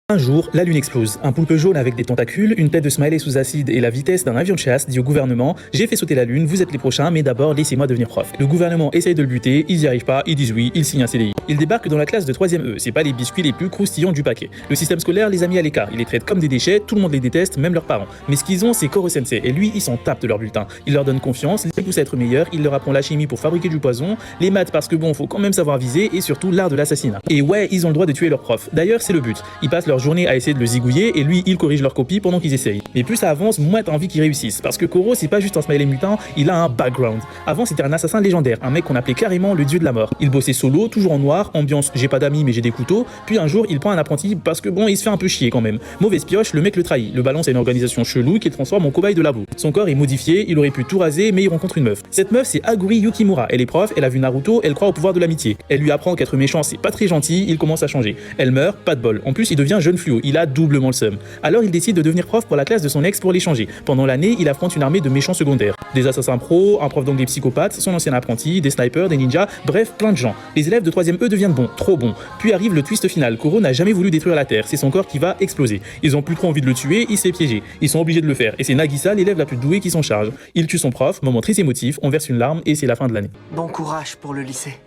Un jour, la lune explose. Un poulpe jaune avec des tentacules, une tête de smiley sous acide et la vitesse d'un avion de chasse dit au gouvernement « J'ai fait sauter la lune, vous êtes les prochains, mais d'abord laissez-moi devenir prof ». Le gouvernement essaye de le buter, ils n'y arrivent pas, ils disent oui, ils signent un CDI. Ils débarquent dans la classe de 3ème E, c'est pas les biscuits les plus croustillants du paquet. Le système scolaire les a mis à l'écart, il les traite comme des déchets, tout le monde les déteste, même leurs parents. Mais ce qu'ils ont, c'est Koro Sensei, et lui, il s'en tape de leur bulletin. Il leur donne confiance, les pousse à être meilleurs, il leur apprend la chimie pour fabriquer du poison, les maths parce que bon, faut quand même savoir viser, et surtout l'art de l'assassinat. Et ouais, ils ont le droit de tuer leur prof. D'ailleurs, c'est le but. Ils passent leur journée à essayer de le zigouiller et lui il corrige leur copie pendant qu'ils essayent. Mais plus ça avance, moins t'as envie qu'ils réussissent. Parce que Koro c'est pas juste un smiley mutant, il a un background. Avant c'était un assassin légendaire, un mec qu'on appelait carrément le dieu de la mort. Il bossait solo, toujours en noir, ambiance j'ai pas d'amis mais j'ai des couteaux. Puis un jour il prend un apprenti parce que bon il se fait un peu chier quand même. Mauvaise pioche, le mec le trahit, le balance à une organisation chelou qui le transforme en cobaye de labo. Son corps est modifié, il aurait pu tout raser mais il rencontre une meuf. Cette meuf c'est Aguri Yukimura, elle est prof, elle a vu Naruto, elle croit au pouvoir de l'amitié. Elle lui apprend qu'être méchant c'est pas très gentil, il commence à changer. Elle meurt, pas de bol. En plus il devient jeune fluo, il a doublement le seum. Alors il décide de devenir prof pour la classe de son ex pour l'échanger. Pendant l'année, il affronte une armée de méchants secondaires. Des assassins pros, un prof d'anglais psychopathe, son ancien apprenti, des snipers, des ninjas, bref, plein de gens. Les élèves de 3ème E deviennent bons, trop bons. Puis arrive le twist final, Koro n'a jamais voulu détruire la Terre, c'est son corps qui va exploser. Ils ont plus trop envie de le tuer, il s'est piégé. Ils sont obligés de le faire, et c'est Nagisa, l'élève la plus douée, qui s'en charge. Il tue son prof, moment très émotif, on verse une larme, et c'est la fin de l'année. Bon courage pour le lycée.